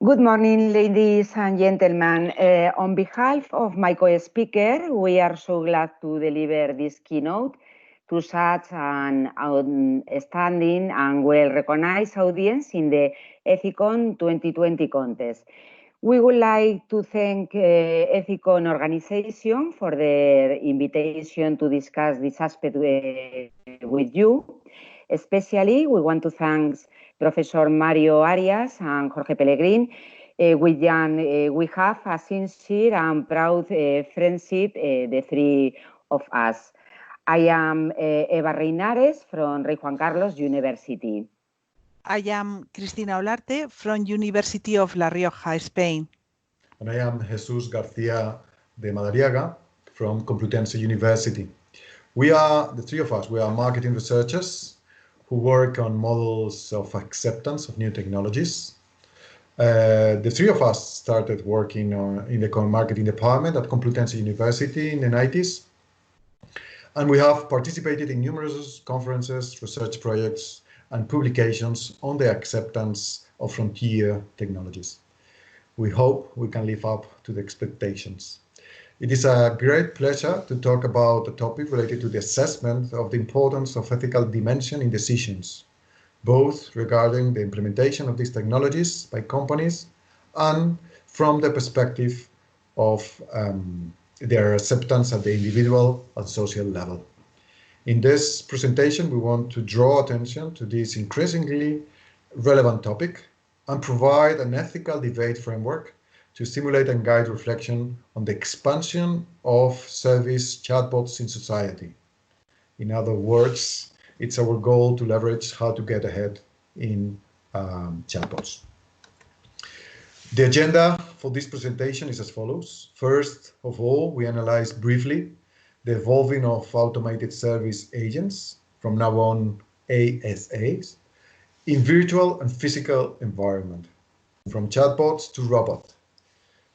Good morning, ladies and gentlemen. On behalf of my co-speaker, we are so glad to deliver this keynote to such an outstanding and well-recognized audience in the Ethicon 2020 contest. We would like to thank Ethicon organization for their invitation to discuss this aspect with you. Especially, we want to thank Professor Mario Arias and Jorge Pellegrin. We have a sincere and proud friendship, the three of us. I am Eva Reinares from Rey Juan Carlos University. I am Cristina Olarte from University of La Rioja, Spain. And I am Jesus García de Madariaga from Complutense University. We are, the three of us, we are marketing researchers who work on models of acceptance of new technologies. The three of us started working in the marketing department at Complutense University in the 90s. And we have participated in numerous conferences, research projects, and publications on the acceptance of frontier technologies. We hope we can live up to the expectations. It is a great pleasure to talk about a topic related to the assessment of the importance of ethical dimension in decisions, both regarding the implementation of these technologies by companies and from the perspective of their acceptance at the individual and social level. In this presentation, we want to draw attention to this increasingly relevant topic and provide an ethical debate framework to stimulate and guide reflection on the expansion of service chatbots in society. In other words, it's our goal to leverage how to get ahead in chatbots. The agenda for this presentation is as follows. First of all, we analyze briefly the evolving of automated service agents, from now on ASAs, in virtual and physical environment, from chatbots to robots.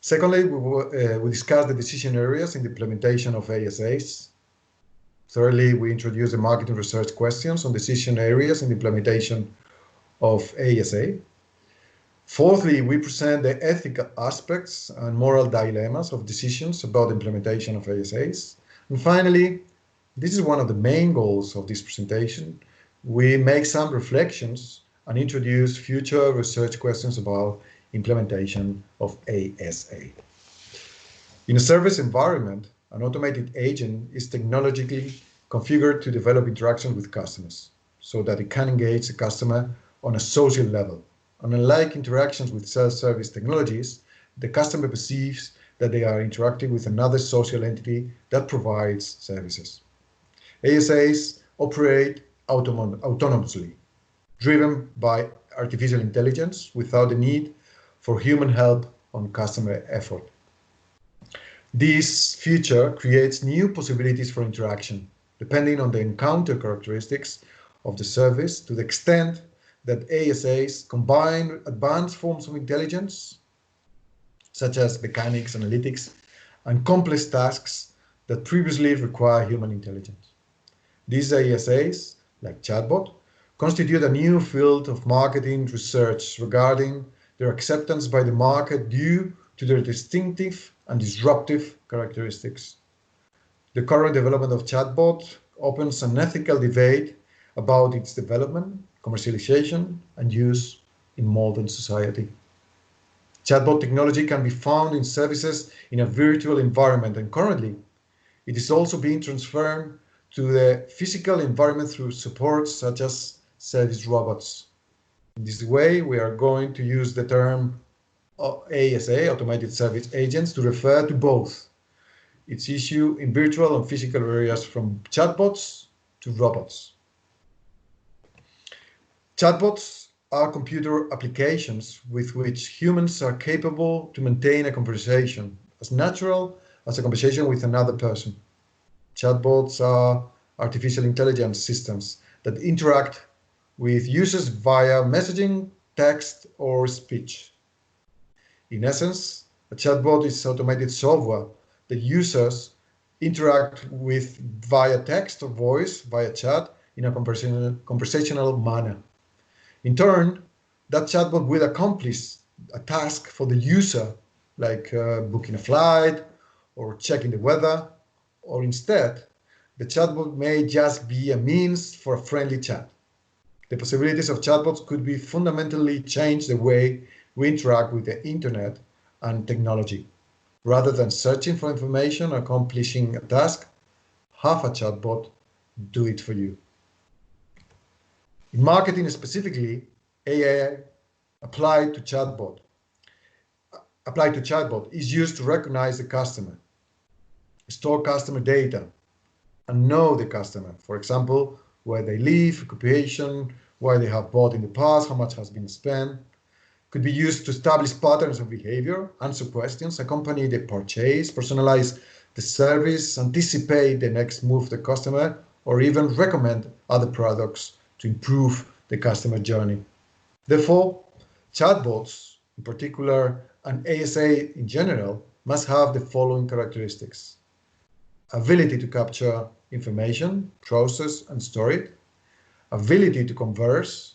Secondly, we discuss the decision areas in the implementation of ASAs. Thirdly, we introduce the marketing research questions on decision areas in the implementation of ASA. Fourthly, we present the ethical aspects and moral dilemmas of decisions about the implementation of ASAs. And finally, this is one of the main goals of this presentation. We make some reflections and introduce future research questions about implementation of ASA. In a service environment, an automated agent is technologically configured to develop interaction with customers so that it can engage the customer on a social level. And unlike interactions with self-service technologies, the customer perceives that they are interacting with another social entity that provides services. ASAs operate autonomously, driven by artificial intelligence without the need for human help on customer effort. This feature creates new possibilities for interaction, depending on the encounter characteristics of the service, to the extent that ASAs combine advanced forms of intelligence, such as mechanics, analytics, and complex tasks that previously require human intelligence. These ASAs, like chatbot, constitute a new field of marketing research regarding their acceptance by the market due to their distinctive and disruptive characteristics. The current development of chatbot opens an ethical debate about its development, commercialization, and use in modern society. Chatbot technology can be found in services in a virtual environment, and currently it is also being transferred to the physical environment through supports such as service robots. In this way, we are going to use the term ASA, automated service agents, to refer to both its issue in virtual and physical areas, from chatbots to robots. Chatbots are computer applications with which humans are capable to maintain a conversation as natural as a conversation with another person. Chatbots are artificial intelligence systems that interact with users via messaging, text, or speech. In essence, a chatbot is automated software that users interact with via text or voice, via chat, in a conversational manner. In turn, that chatbot will accomplish a task for the user, like booking a flight or checking the weather, or instead, the chatbot may just be a means for a friendly chat. The possibilities of chatbots could be fundamentally change the way we interact with the internet and technology. Rather than searching for information or accomplishing a task, have a chatbot do it for you. In marketing specifically, AI applied to chatbot is used to recognize the customer, store customer data, and know the customer. For example, where they live, occupation, why they have bought in the past, how much has been spent. Could be used to establish patterns of behavior, answer questions, accompany the purchase, personalize the service, anticipate the next move of the customer, or even recommend other products to improve the customer journey. Therefore, chatbots in particular and ASA in general must have the following characteristics: ability to capture information, process and store it, ability to converse.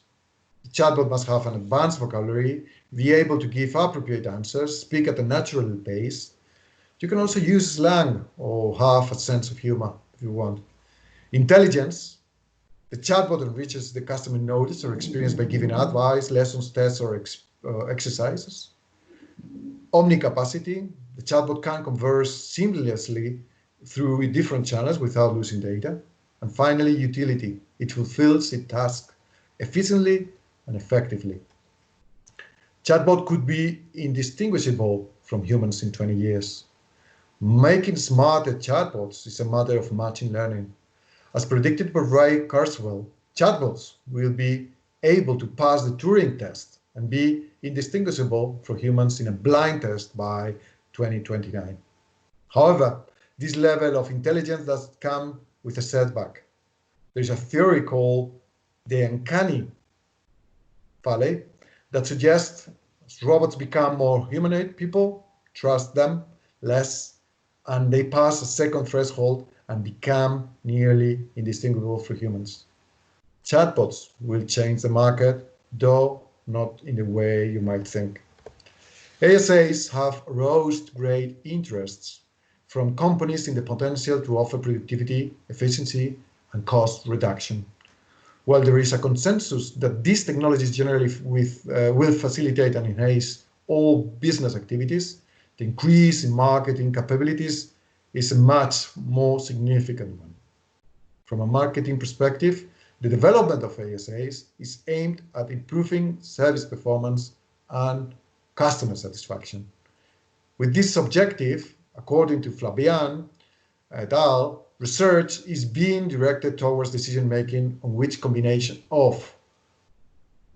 The chatbot must have an advanced vocabulary, be able to give appropriate answers, speak at a natural pace. You can also use slang or have a sense of humor if you want. Intelligence. The chatbot enriches the customer knowledge or experience by giving advice, lessons, tests, or exercises. Omnicapacity. The chatbot can converse seamlessly through different channels without losing data. And finally, utility. It fulfills its task efficiently and effectively. Chatbot could be indistinguishable from humans in 20 years. Making smarter chatbots is a matter of machine learning. As predicted by Ray Kurzweil, chatbots will be able to pass the Turing test and be indistinguishable from humans in a blind test by 2029. However, this level of intelligence does come with a setback. There's a theory called the uncanny valley that suggests as robots become more humanoid, people trust them less, and they pass a second threshold and become nearly indistinguishable from humans. Chatbots will change the market, though not in the way you might think. ASAs have aroused great interests from companies in the potential to offer productivity, efficiency, and cost reduction. While there is a consensus that these technologies generally will facilitate and enhance all business activities, the increase in marketing capabilities is a much more significant one. From a marketing perspective, the development of ASAs is aimed at improving service performance and customer satisfaction. With this objective, according to Flavian et al., research is being directed towards decision-making on which combination of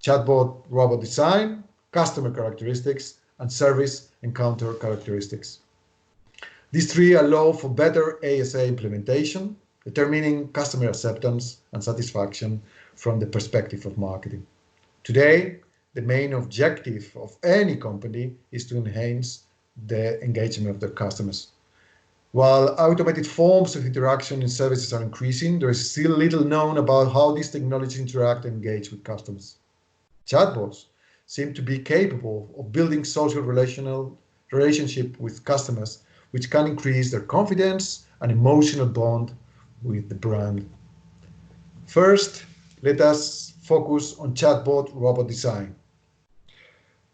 chatbot robot design, customer characteristics, and service encounter characteristics. These three allow for better ASA implementation, determining customer acceptance and satisfaction from the perspective of marketing. Today, the main objective of any company is to enhance the engagement of their customers. While automated forms of interaction in services are increasing, there is still little known about how these technologies interact and engage with customers. Chatbots seem to be capable of building social relationship with customers, which can increase their confidence and emotional bond with the brand. First, let us focus on chatbot robot design.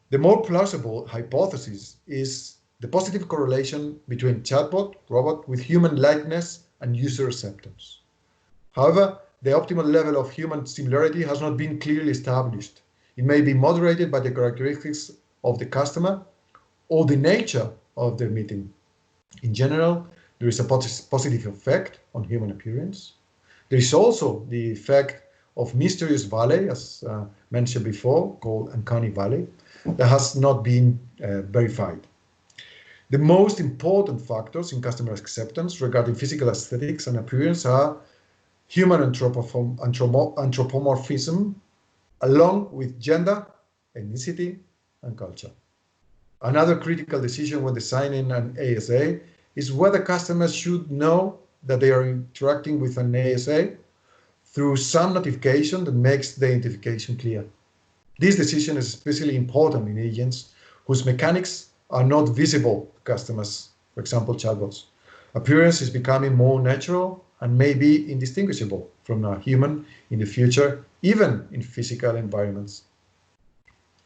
The more plausible hypothesis is the positive correlation between chatbot robot with human likeness and user acceptance. However, the optimal level of human similarity has not been clearly established. It may be moderated by the characteristics of the customer or the nature of their meeting. In general, there is a positive effect on human appearance. There is also the effect of mysterious valley, as mentioned before, called uncanny valley, that has not been verified. The most important factors in customer acceptance regarding physical aesthetics and appearance are human anthropomorphism, along with gender, ethnicity, and culture. Another critical decision when designing an ASA is whether customers should know that they are interacting with an ASA through some notification that makes the identification clear. This decision is especially important in agents whose mechanics are not visible to customers, for example, chatbots. Appearance is becoming more natural and may be indistinguishable from a human in the future, even in physical environments.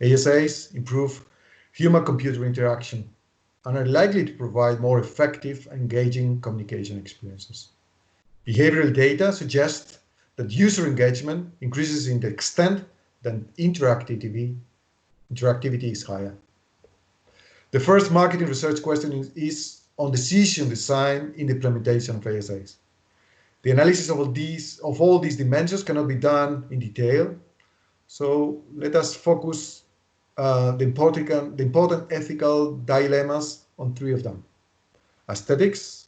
ASAs improve human-computer interaction and are likely to provide more effective, engaging communication experiences. Behavioral data suggests that user engagement increases in the extent that interactivity is higher. The first marketing research question is on decision design in the implementation of ASAs. The analysis of all these dimensions cannot be done in detail, so let us focus the important ethical dilemmas on 3 of them: aesthetics,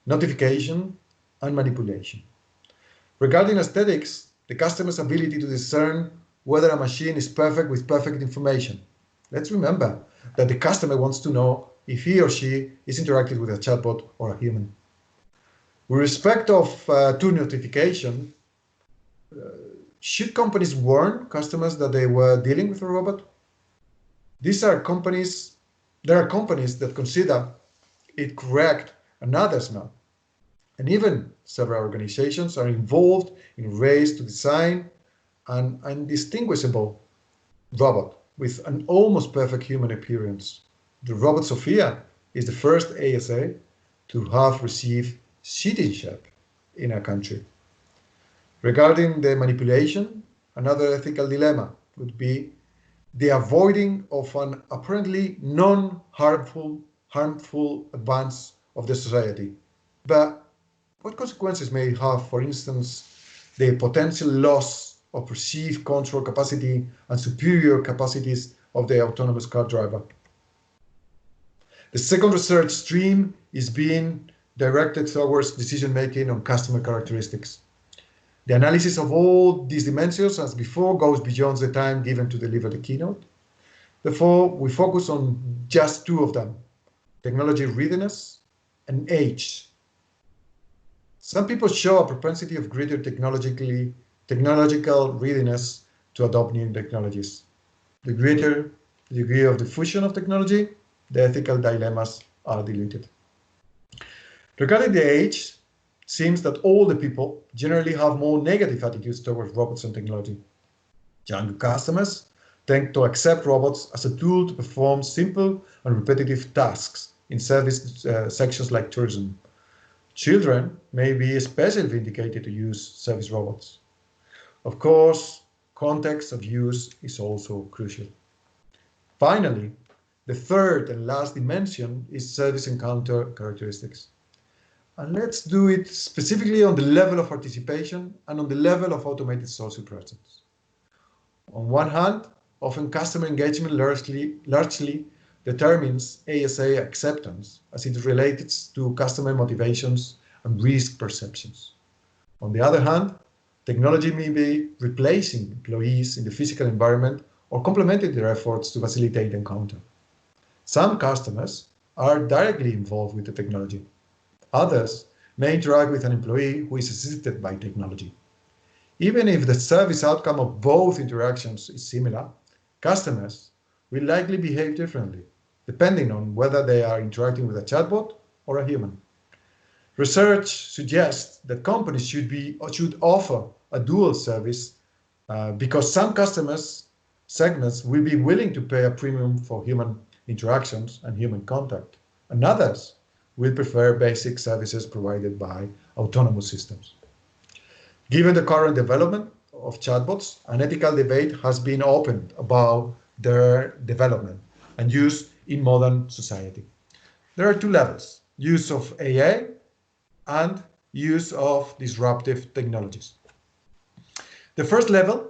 notification, and manipulation. Regarding aesthetics, the customer's ability to discern whether a machine is perfect with perfect information. Let's remember that the customer wants to know if he or she is interacting with a chatbot or a human. With respect to notification, should companies warn customers that they were dealing with a robot? There are companies that consider it correct and others not. And even several organizations are involved in a race to design an indistinguishable robot with an almost perfect human appearance. The robot Sophia is the first ASA to have received citizenship in a country. Regarding the manipulation, another ethical dilemma would be the avoiding of an apparently non-harmful advance of the society. But what consequences may it have, for instance, the potential loss of perceived control capacity and superior capacities of the autonomous car driver? The second research stream is being directed towards decision-making on customer characteristics. The analysis of all these dimensions, as before, goes beyond the time given to deliver the keynote. Therefore, we focus on just 2 of them: technology readiness and age. Some people show a propensity of greater technological readiness to adopt new technologies. The greater the degree of diffusion of technology, the ethical dilemmas are diluted. Regarding the age, it seems that older people generally have more negative attitudes towards robots and technology. Younger customers tend to accept robots as a tool to perform simple and repetitive tasks in service sections like tourism. Children may be especially vindicated to use service robots. Of course, context of use is also crucial. Finally, the third and last dimension is service encounter characteristics. And let's do it specifically on the level of participation and on the level of automated social presence. On one hand, often customer engagement largely determines ASA acceptance as it relates to customer motivations and risk perceptions. On the other hand, technology may be replacing employees in the physical environment or complementing their efforts to facilitate the encounter. Some customers are directly involved with the technology. Others may interact with an employee who is assisted by technology. Even if the service outcome of both interactions is similar, customers will likely behave differently, depending on whether they are interacting with a chatbot or a human. Research suggests that companies should offer a dual service because some customers segments will be willing to pay a premium for human interactions and human contact, and others will prefer basic services provided by autonomous systems. Given the current development of chatbots, an ethical debate has been opened about their development and use in modern society. There are 2 levels: use of AI and use of disruptive technologies. The first level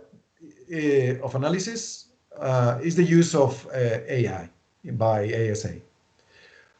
of analysis is the use of AI by ASA.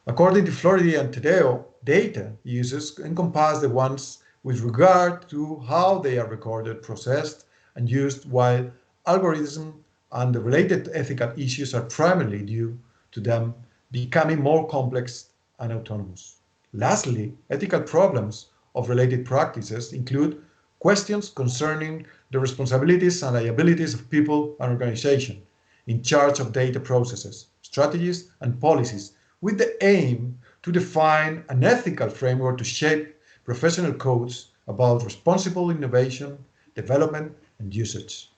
According to Floridi and Tadeo, data uses encompass the ones with regard to how they are recorded, processed, and used, while algorithm and the related ethical issues are primarily due to them becoming more complex and autonomous. Lastly, ethical problems of related practices include questions concerning the responsibilities and liabilities of people and organizations, in charge of data processes, strategies, and policies, with the aim to define an ethical framework to shape professional codes about responsible innovation, development, and usage.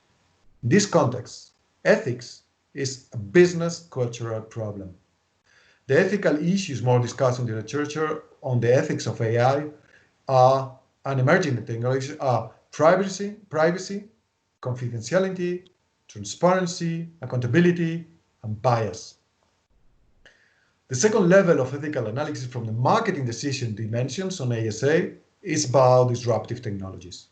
In this context, ethics is a business cultural problem. The ethical issues more discussed in the literature on the ethics of AI and emerging technologies are privacy, confidentiality, transparency, accountability, and bias. The second level of ethical analysis from the marketing decision dimensions on ASA is about disruptive technologies.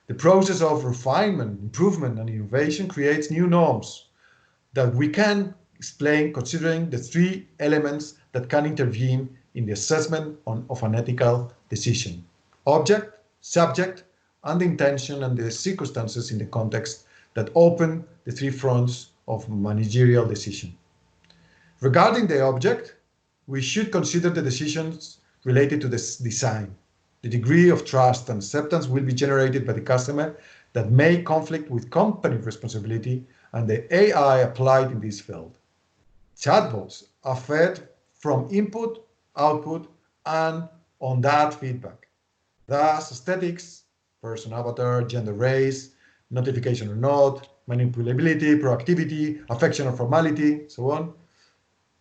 The process of refinement, improvement, and innovation creates new norms that we can explain considering the three elements that can intervene in the assessment of an ethical decision: object, subject, and the intention and the circumstances in the context that open the three fronts of managerial decision. Regarding the object, we should consider the decisions related to this design. The degree of trust and acceptance will be generated by the customer that may conflict with company responsibility and the AI applied in this field. Chatbots are fed from input, output, and on that feedback. Thus, aesthetics, person avatar, gender, race, notification or not, manipulability, proactivity, affection or formality, so on.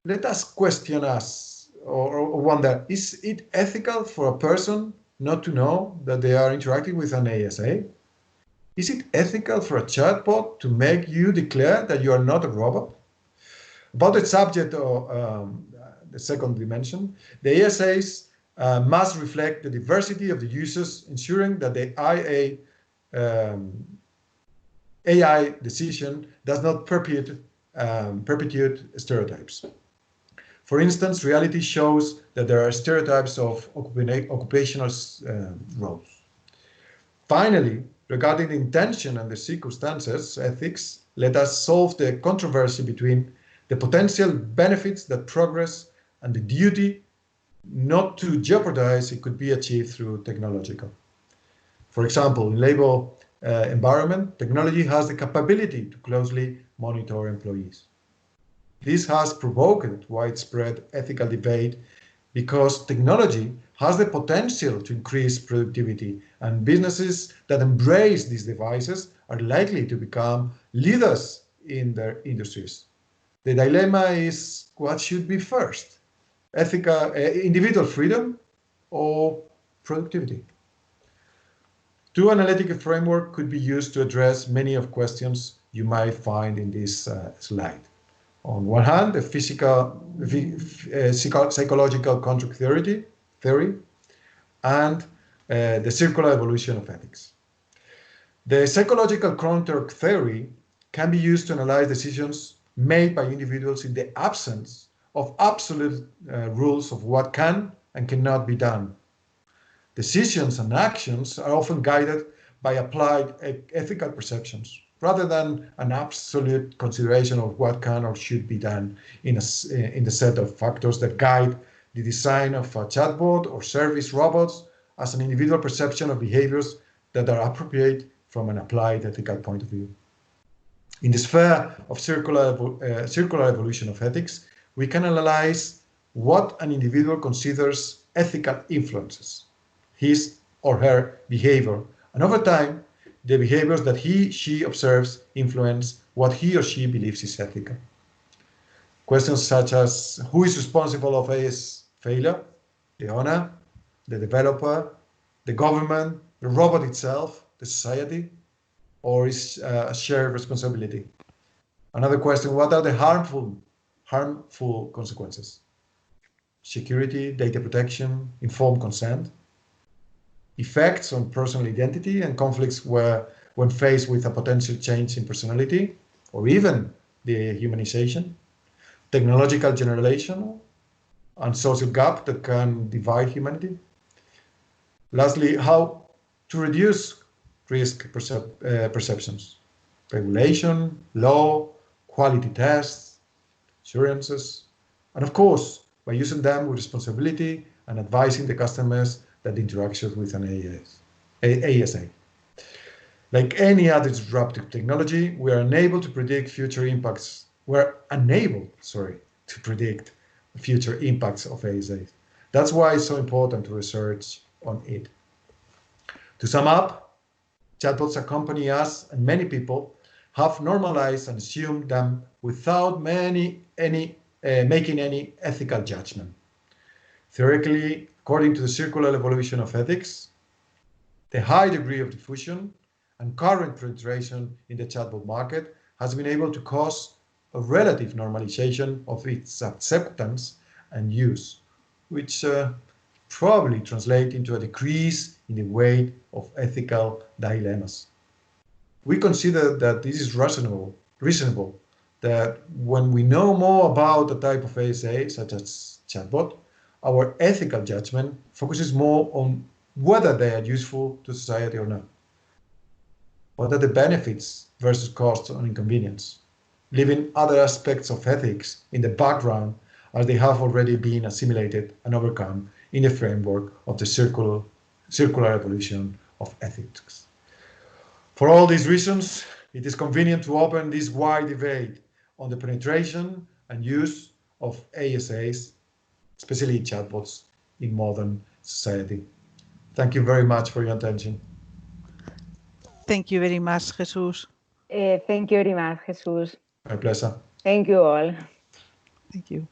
Let us question us or wonder, is it ethical for a person not to know that they are interacting with an ASA? Is it ethical for a chatbot to make you declare that you are not a robot? About the subject of the second dimension, the ASAs must reflect the diversity of the users, ensuring that the AI decision does not perpetuate stereotypes. For instance, reality shows that there are stereotypes of occupational roles. Finally, regarding the intention and the circumstances, ethics, let us solve the controversy between the potential benefits that progress and the duty not to jeopardize it could be achieved through technological. For example, in labor environment, technology has the capability to closely monitor employees. This has provoked widespread ethical debate because technology has the potential to increase productivity, and businesses that embrace these devices are likely to become leaders in their industries. The dilemma is what should be first, ethical, individual freedom or productivity? Two analytical framework could be used to address many of questions you might find in this slide. On one hand, the psychological contract theory and the circular evolution of ethics. The psychological contract theory can be used to analyze decisions made by individuals in the absence of absolute rules of what can and cannot be done. Decisions and actions are often guided by applied ethical perceptions, rather than an absolute consideration of what can or should be done in the set of factors that guide the design of a chatbot or service robots as an individual perception of behaviors that are appropriate from an applied ethical point of view. In the sphere of circular evolution of ethics, we can analyze what an individual considers ethical influences, his or her behavior, and over time, the behaviors that she observes influence what he or she believes is ethical. Questions such as who is responsible of AI's failure, the owner, the developer, the government, the robot itself, the society, or is a shared responsibility? Another question, what are the harmful consequences? Security, data protection, informed consent, effects on personal identity and conflicts when faced with a potential change in personality, or even the humanization, technological generation, and social gap that can divide humanity. Lastly, how to reduce risk perceptions, regulation, law, quality tests, assurances, and of course, by using them with responsibility and advising the customers that interactions with an ASA. Like any other disruptive technology, we are unable to predict future impacts. We're unable, to predict future impacts of ASAs. That's why it's so important to research on it. To sum up, chatbots accompany us, and many people have normalized and assumed them without making any ethical judgment. Theoretically, according to the circular evolution of ethics, the high degree of diffusion and current penetration in the chatbot market has been able to cause a relative normalization of its acceptance and use, which probably translate into a decrease in the weight of ethical dilemmas. We consider that this is reasonable, that when we know more about a type of ASA, such as chatbot, our ethical judgment focuses more on whether they are useful to society or not. What are the benefits versus costs and inconvenience? Leaving other aspects of ethics in the background as they have already been assimilated and overcome in the framework of the circular evolution of ethics. For all these reasons, it is convenient to open this wide debate on the penetration and use of ASAs, especially chatbots, in modern society. Thank you very much for your attention. Thank you very much, Jesus. Thank you very much, Jesus. My pleasure. Thank you all. Thank you.